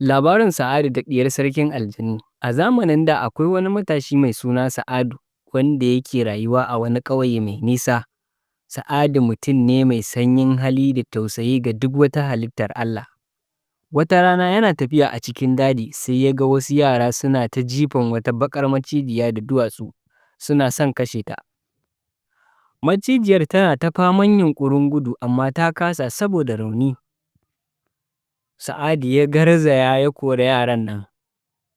Labarin Sa'adu da ɗiyar sarkin aljanu. A zamanin da akwai wani matashi mai suna Sa'adu wanda yake rayuwa a wani ƙauye mai nisa. Sa'adu mutum ne mai sanyin hali da tausayi ga duk wata halittar Allah. Wata rana yana tafiya a cikin daji sai ya ga wasu yara suna ta jifan wata baƙar macijiya da duwatsu suna son kashe ta. Macijiyar tana ta faman yunƙurin gudu amma ta kasa saboda rauni. Sa'adu ya garzaya ya kori yaran nan,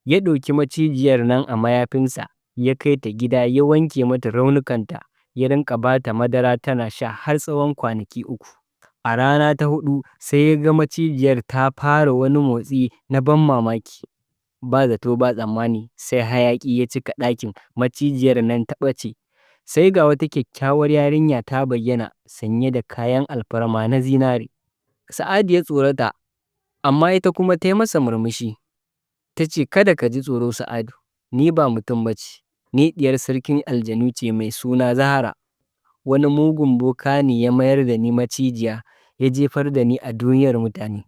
ya ɗauki macijiyar nan a mayafinsa, ya kai ta gida ya wanke mata raunukanta, ya rinƙa ba ta madara tana sha har tsawon kwanaki 3. A rana ta 4 sai ya ga macijiyar ta fara wani motsi na ban mamaki. Ba zato ba tsammani sai hayaƙi ya cika ɗakin, macijiyar nan ta ɓace. Sai ga wata kyakkyawar yarinya ta bayyana sanye da kayan alfarma na zinare. Sa'adu ya tsorata, amma ita kuma ta yi masa murmushi. Ta ce, "Kada ka ji tsoro Sa'adu, ni ba mutum ba ce, ni ɗiyar sarkin aljanu ce mai suna Zahara. Wani mugun boka ne ya mayar da ni macijiya, ya jefar da ni a duniyar mutane.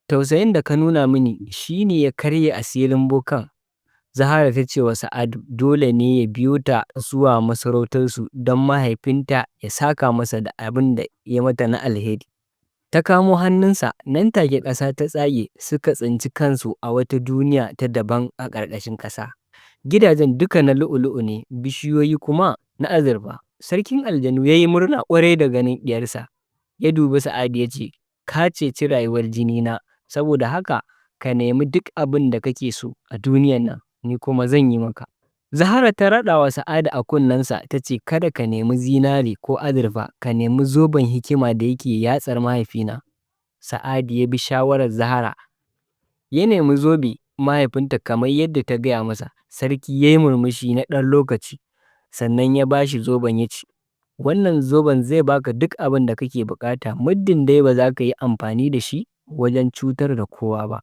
Tausayin da ka nuna mini shi ne ya karya asirin bokan." Zahara ta ce wa Sa'adu dole ne ya biyo ta zuwa masarautarsu don mahaifinta ya saka masa da abin da ya mata na alheri. Ta kamo hannunsa, nan take ƙasa ta tsage, suka tsinci kansu a wata duniya ta daban a ƙarƙashin ƙasa. Gidajen duka na lu'u-lu'u ne, bishiyoyi kuma na azurfa. Sarkin aljanu ya yi murna ƙwarai da ganin ɗiyarsa. Ya dubi Sa'adu ya ce, "Ka ceci rayuwar jinina, saboda haka ka nemi duk abin da kake so a duniyan nan, ni kuma zan yi maka." Zahara ta raɗa wa Sa'adu a kunnensa ta ce, "Kada ka nemi zinare ko azurfa, ka nemi zoben hikima da yake yatsar mahaifina." Sa'adu ya bi shawarar Zahara, ya nemi zobe mahaifinta kamar yadda ta gaya masa. Sarki ya yi murmushi na ɗan lokaci, sannan ya ba shi zoben ya ce, "Wannan zoben zai baka duk abin da kake bukata, muddin dai ba za ka yi amfani da shi wajen cutar da kowa ba."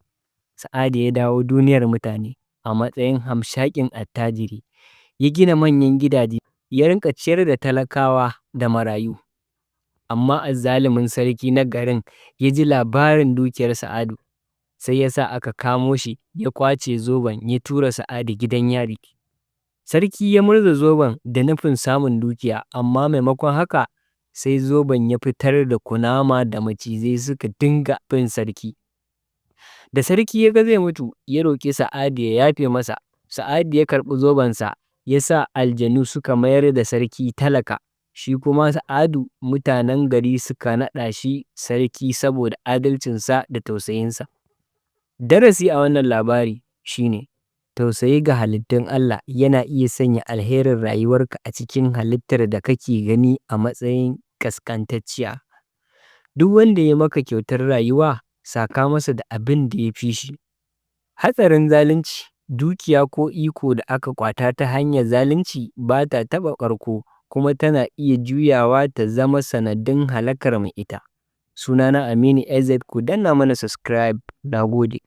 Sa'adu ya dawo duniyar mutane a matsayin hamshakin attajiri. Ya gina manyan gidaje, ya rinƙa ciyar da talakawa da marayu. Amma azzalumin sarki na garin ya ji labarin dukiyar Sa'adu, sai ya sa aka kamo shi, ya ƙwace zoben, ya tura Sa'adu gidan yari. Sarki ya murza zoben da nufin samun dukiya, amma maimakon haka sai zoben ya fitar da kunama da macizai suka dinga bin sarki. Da sarki ya ga zai mutu, ya roƙi Sa'adu ya yafe masa. Sa'adu ya karɓi zobensa, ya sa aljanu suka mayar da sarki talaka. Shi kuma Sa'adu mutanen gari suka naɗa shi sarki saboda adalcinsa da tausayinsa. Darasi a wannan labari shine, tausayi ga halittun Allah yana iya sanya alherin rayuwarka a cikin halittar da kake gani a matsayin ƙasƙantacciya. Duk wanda ya maka kyautar rayuwa, saka masa da abin da ya fi shi. Hatsarin zalunci, dukiya ko iko da aka kwata ta hanyar zalunci ba ta taɓa ƙarko, kuma tana iya juyawa ta zama sanadin halakar mai ita. Sunana Aminu, ku danna mana subscribe. Na gode.